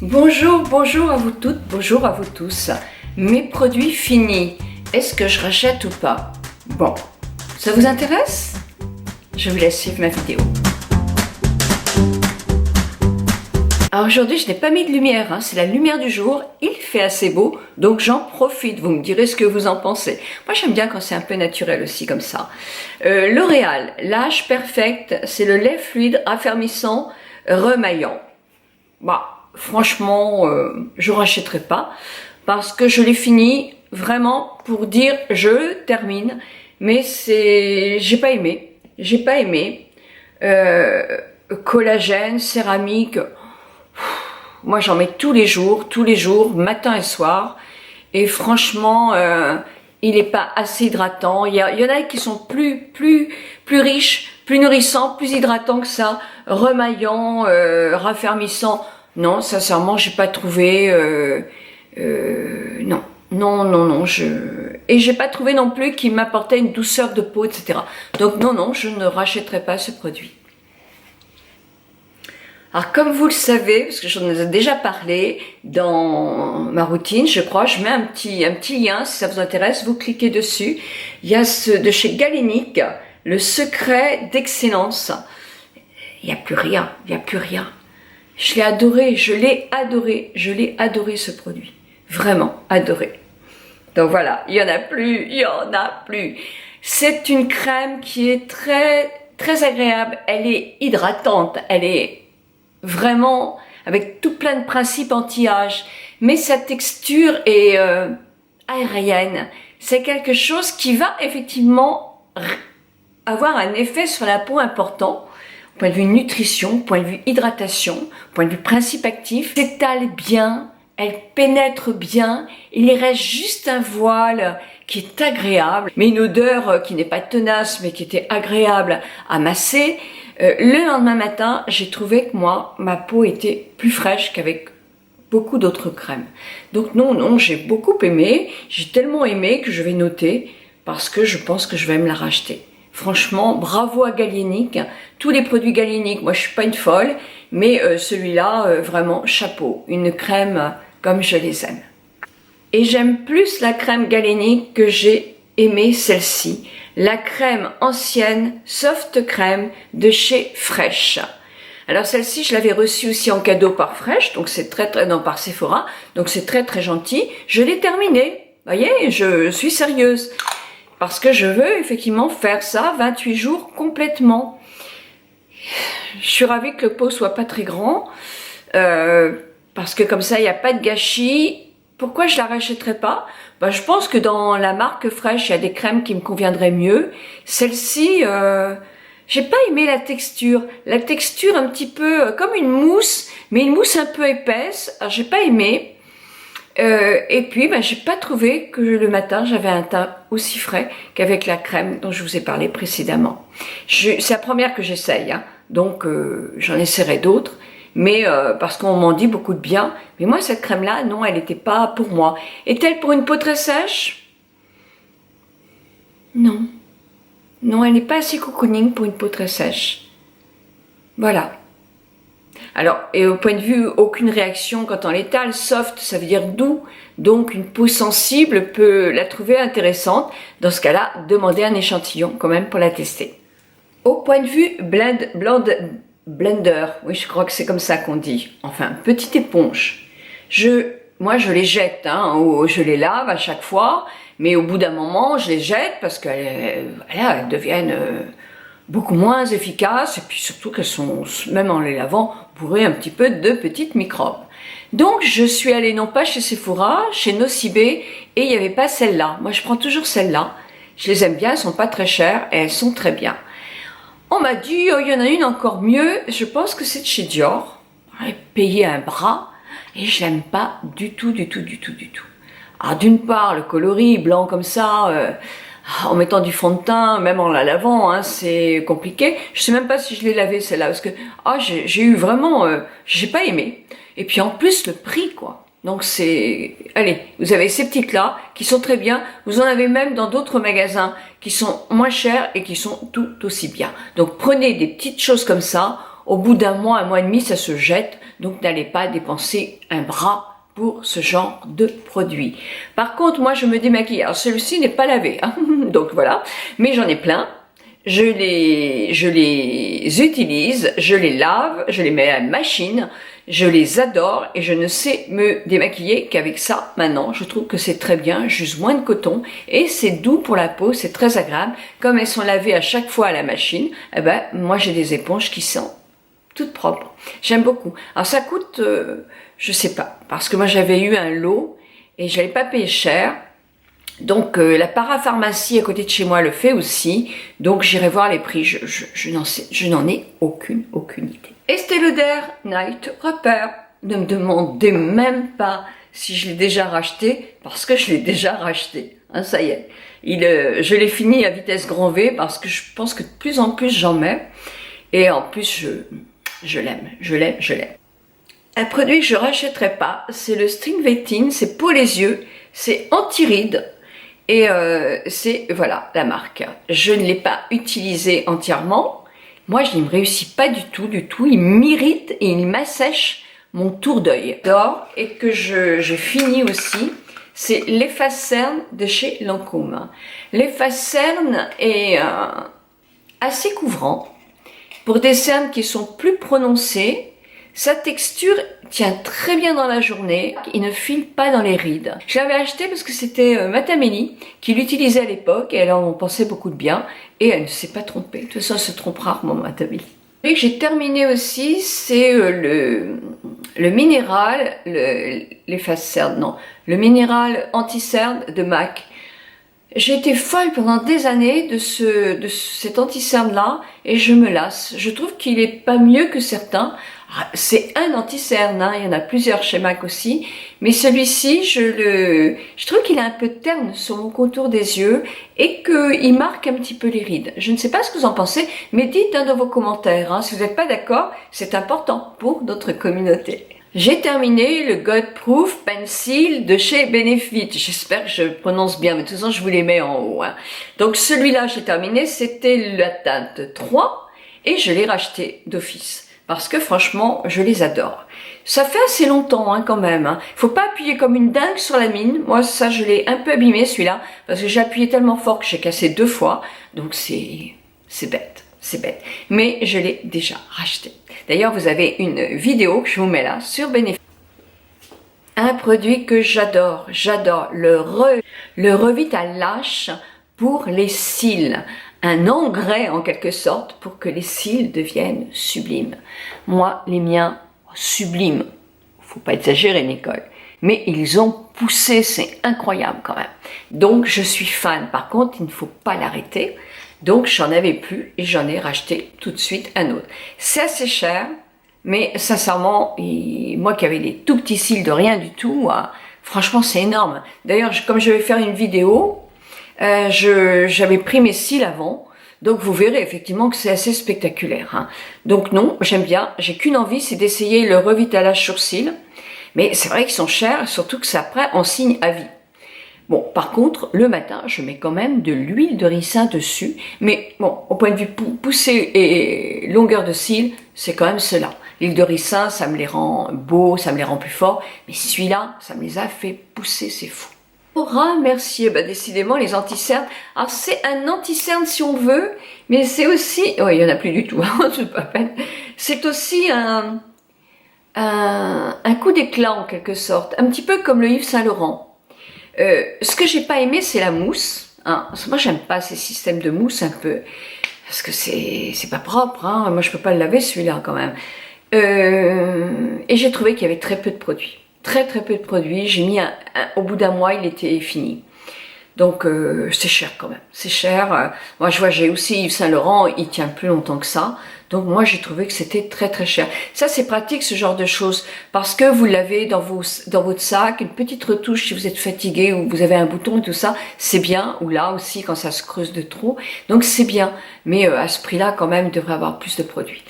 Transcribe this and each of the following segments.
Bonjour, bonjour à vous toutes, bonjour à vous tous. Mes produits finis, est-ce que je rachète ou pas? Bon, ça vous intéresse? Je vous laisse suivre ma vidéo. Alors aujourd'hui, je n'ai pas mis de lumière, c'est la lumière du jour, il fait assez beau, donc j'en profite, vous me direz ce que vous en pensez. Moi j'aime bien quand c'est un peu naturel aussi comme ça. L'Oréal, l'Age Perfect, c'est le lait fluide raffermissant remaillant. Bah, franchement, je ne rachèterai pas parce que je l'ai fini vraiment pour dire je termine, mais j'ai pas aimé. Collagène, céramique, moi j'en mets tous les jours, matin et soir, et franchement, il n'est pas assez hydratant. Il y en a qui sont plus riches, plus nourrissants, plus hydratants que ça, remaillant, raffermissant. Non, sincèrement, j'ai pas trouvé. Non, et j'ai pas trouvé non plus qu'il m'apportait une douceur de peau, etc. Donc non, je ne rachèterai pas ce produit. Alors comme vous le savez, parce que j'en ai déjà parlé dans ma routine, je crois, je mets un petit lien, si ça vous intéresse, vous cliquez dessus. Il y a ce de chez Galénic, le secret d'excellence. Il n'y a plus rien. Je l'ai adoré ce produit. Vraiment adoré. Donc voilà, il y en a plus. C'est une crème qui est très agréable, elle est hydratante, elle est vraiment avec tout plein de principes anti-âge, mais sa texture est aérienne. C'est quelque chose qui va effectivement avoir un effet sur la peau important, au point de vue nutrition, au point de vue hydratation, au point de vue principe actif. Elle s'étale bien, elle pénètre bien, il reste juste un voile qui est agréable, mais une odeur qui n'est pas tenace, mais qui était agréable à masser. Le lendemain matin, j'ai trouvé que ma peau était plus fraîche qu'avec beaucoup d'autres crèmes. Donc non, j'ai beaucoup aimé. J'ai tellement aimé que je vais noter parce que je pense que je vais me la racheter. Franchement, bravo à Galénic. Tous les produits Galénic, moi je suis pas une folle, mais celui-là, vraiment chapeau. Une crème comme je les aime. Et j'aime plus la crème Galénic que j'ai aimé celle-ci. La crème ancienne, soft crème de chez Fresh. Alors celle-ci, je l'avais reçue aussi en cadeau par Fresh, donc c'est par Sephora, donc c'est très gentil. Je l'ai terminée, voyez, je suis sérieuse. Parce que je veux effectivement faire ça 28 jours complètement. Je suis ravie que le pot soit pas très grand, parce que comme ça, il n'y a pas de gâchis. Pourquoi je la rachèterais pas? Je pense que dans la marque Fresh, il y a des crèmes qui me conviendraient mieux. Celle-ci, j'ai pas aimé la texture. La texture un petit peu comme une mousse, mais une mousse un peu épaisse. Alors j'ai pas aimé. Et puis, j'ai pas trouvé que le matin, j'avais un teint aussi frais qu'avec la crème dont je vous ai parlé précédemment. C'est la première que j'essaye, donc j'en essaierai d'autres. Mais parce qu'on m'en dit beaucoup de bien. Mais moi, cette crème-là, non, elle n'était pas pour moi. Est-elle pour une peau très sèche? Non. Non, elle n'est pas assez cocooning pour une peau très sèche. Voilà. Alors, et au point de vue, aucune réaction quand on l'étale. Soft, ça veut dire doux. Donc, une peau sensible peut la trouver intéressante. Dans ce cas-là, demandez un échantillon quand même pour la tester. Au point de vue blender, oui, je crois que c'est comme ça qu'on dit. Enfin, petite éponge. Moi, je les jette, ou je les lave à chaque fois, mais au bout d'un moment, je les jette parce qu'elles deviennent beaucoup moins efficaces, et puis surtout qu'elles sont, même en les lavant, bourrées un petit peu de petites microbes. Donc, je suis allée non pas chez Sephora, chez Nocibé, et il n'y avait pas celle-là. Moi, je prends toujours celle-là. Je les aime bien, elles sont pas très chères, et elles sont très bien. On m'a dit, oh, il y en a une encore mieux, je pense que c'est de chez Dior. J'ai payé un bras et je l'aime pas du tout. Alors d'une part, le coloris blanc comme ça, en mettant du fond de teint, même en la lavant, c'est compliqué. Je sais même pas si je l'ai lavée celle-là, parce que j'ai eu vraiment, j'ai pas aimé. Et puis en plus le prix quoi. Donc allez, vous avez ces petites-là qui sont très bien. Vous en avez même dans d'autres magasins qui sont moins chers et qui sont tout aussi bien. Donc prenez des petites choses comme ça Au bout d'un mois et demi, ça se jette, donc n'allez pas dépenser un bras pour ce genre de produit. Par contre, moi je me démaquille. Alors celui-ci n'est pas lavé, hein, donc voilà, mais j'en ai plein. Je les utilise, je les lave, je les mets à la machine, je les adore et je ne sais me démaquiller qu'avec ça maintenant. Je trouve que c'est très bien, juste moins de coton et c'est doux pour la peau, c'est très agréable. Comme elles sont lavées à chaque fois à la machine, eh ben, moi j'ai des éponges qui sont toutes propres. J'aime beaucoup. Alors ça coûte, je sais pas, parce que moi j'avais eu un lot et je n'avais pas payé cher. Donc la parapharmacie à côté de chez moi le fait aussi, donc j'irai voir les prix, je n'en ai aucune idée. Estée Lauder Night Repair, ne me demandez même pas si je l'ai déjà racheté, parce que je l'ai déjà racheté, hein, ça y est. Je l'ai fini à vitesse grand V, parce que je pense que de plus en plus j'en mets, et en plus je l'aime. Un produit que je rachèterai pas, c'est le String Vettin, c'est pour les yeux, c'est anti-rides. Et c'est, voilà, la marque. Je ne l'ai pas utilisé entièrement. Moi, je ne me réussit pas du tout. Il m'irrite et il m'assèche mon tour d'œil. Et que je finis aussi, c'est l'efface cerne de chez Lancôme. L'efface cerne est assez couvrant. Pour des cernes qui sont plus prononcées, sa texture tient très bien dans la journée, il ne file pas dans les rides. Je l'avais acheté parce que c'était ma Tamélie qui l'utilisait à l'époque et elle en pensait beaucoup de bien et elle ne s'est pas trompée. De toute façon, elle se trompe rarement, ma Tamélie. Et que j'ai terminé aussi, c'est le minéral, l'efface cerne, non, le minéral anti-cerne de MAC. J'ai été folle pendant des années de cet anti-cerne-là et je me lasse. Je trouve qu'il est pas mieux que certains. C'est un anti-cerne, hein, il y en a plusieurs chez MAC aussi, mais celui-ci, je trouve qu'il a un peu de terne sur mon contour des yeux et qu'il marque un petit peu les rides. Je ne sais pas ce que vous en pensez, mais dites dans vos commentaires, hein, si vous n'êtes pas d'accord, c'est important pour notre communauté. J'ai terminé le God Proof Pencil de chez Benefit. J'espère que je prononce bien, mais de toute façon, je vous les mets en haut. Hein. Donc celui-là, j'ai terminé, c'était la teinte 3 et je l'ai racheté d'office. Parce que franchement, je les adore. Ça fait assez longtemps hein, quand même. Hein. Faut pas appuyer comme une dingue sur la mine. Moi, ça, je l'ai un peu abîmé celui-là. Parce que j'ai appuyé tellement fort que j'ai cassé 2 fois. Donc c'est bête. C'est bête. Mais je l'ai déjà racheté. D'ailleurs, vous avez une vidéo que je vous mets là sur Benefit. Un produit que j'adore. J'adore le Revital Lash pour les cils. Un engrais en quelque sorte pour que les cils deviennent sublimes. Moi, les miens, sublimes. Faut pas exagérer, Nicole. Mais ils ont poussé, c'est incroyable quand même. Donc, je suis fan. Par contre, il ne faut pas l'arrêter. Donc, j'en avais plus et j'en ai racheté tout de suite un autre. C'est assez cher, mais sincèrement, moi qui avais des tout petits cils de rien du tout, franchement, c'est énorme. D'ailleurs, comme je vais faire une vidéo, j'avais pris mes cils avant, donc vous verrez effectivement que c'est assez spectaculaire. Hein. Donc non, j'aime bien, j'ai qu'une envie, c'est d'essayer le revitalage sur cils, mais c'est vrai qu'ils sont chers, surtout que c'est après en signe à vie. Bon, par contre, le matin, je mets quand même de l'huile de ricin dessus, mais bon, au point de vue poussée et longueur de cils, c'est quand même cela. L'huile de ricin, ça me les rend beaux, ça me les rend plus forts, mais celui-là, ça me les a fait pousser, c'est fou. Remercier, décidément les anti-cernes. Alors c'est un anti-cerne si on veut, mais c'est aussi, il y en a plus du tout, hein, c'est pas peine. C'est aussi un coup d'éclat en quelque sorte, un petit peu comme le Yves Saint Laurent. Ce que j'ai pas aimé, c'est la mousse. Hein. Moi, j'aime pas ces systèmes de mousse un peu, parce que c'est pas propre. Hein. Moi, je peux pas le laver celui-là quand même. Et j'ai trouvé qu'il y avait très peu de produits. Très peu de produits, j'ai mis au bout d'un mois, il était fini. Donc c'est cher quand même, c'est cher. Moi je vois, j'ai aussi Yves Saint Laurent, il tient plus longtemps que ça. Donc moi j'ai trouvé que c'était très cher. Ça c'est pratique ce genre de choses, parce que vous l'avez dans votre sac, une petite retouche si vous êtes fatigué ou vous avez un bouton et tout ça, c'est bien. Ou là aussi quand ça se creuse de trop, donc c'est bien. Mais à ce prix-là quand même, il devrait avoir plus de produits.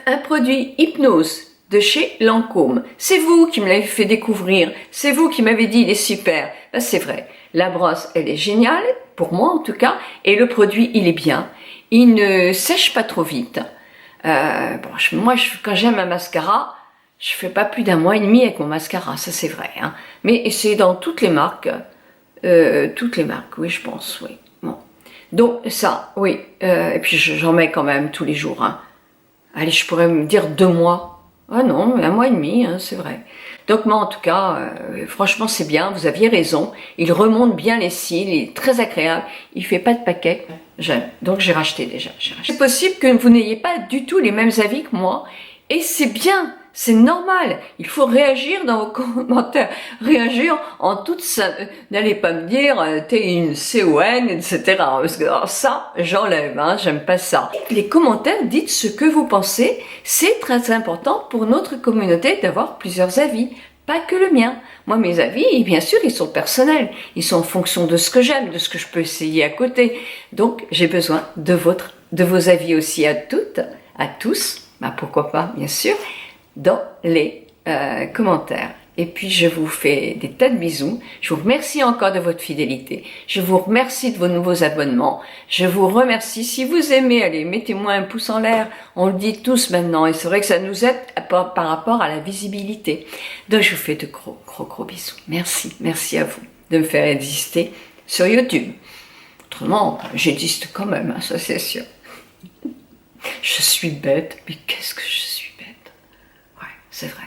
Un produit hypnose de chez Lancôme. C'est vous qui me l'avez fait découvrir. C'est vous qui m'avez dit il est super. Ben, c'est vrai. La brosse, elle est géniale, pour moi en tout cas, et le produit, il est bien. Il ne sèche pas trop vite. Moi, quand j'aime un mascara, je fais pas plus d'1 mois et demi avec mon mascara, ça c'est vrai. Hein. Mais c'est dans toutes les marques, oui, je pense, oui. Bon. Donc ça, oui. Et puis j'en mets quand même tous les jours. Hein. Allez, je pourrais me dire 2 mois. Ah non, 1 mois et demi, hein, c'est vrai. Donc moi, en tout cas, franchement, c'est bien. Vous aviez raison. Il remonte bien les cils, il est très agréable. Il fait pas de paquet. J'aime. Donc j'ai racheté déjà. C'est possible que vous n'ayez pas du tout les mêmes avis que moi. Et c'est bien. C'est normal, il faut réagir dans vos commentaires, réagir en toute n'allez pas me dire t'es une CON, etc. Parce que alors ça, j'enlève, hein, j'aime pas ça. Les commentaires, dites ce que vous pensez, c'est très important pour notre communauté d'avoir plusieurs avis, pas que le mien. Moi, mes avis, bien sûr, ils sont personnels, ils sont en fonction de ce que j'aime, de ce que je peux essayer à côté. Donc, j'ai besoin de vos avis aussi à toutes, à tous, bah, pourquoi pas, bien sûr, dans les commentaires. Et puis je vous fais des tas de bisous. Je vous remercie encore de votre fidélité. Je vous remercie de vos nouveaux abonnements. Je vous remercie. Si vous aimez, allez, mettez-moi un pouce en l'air. On le dit tous maintenant. Et c'est vrai que ça nous aide par rapport à la visibilité. Donc je vous fais de gros bisous. Merci. Merci à vous de me faire exister sur YouTube. Autrement, j'existe quand même, hein, ça c'est sûr. Je suis bête, mais qu'est-ce que je suis bête. Ouais, c'est vrai.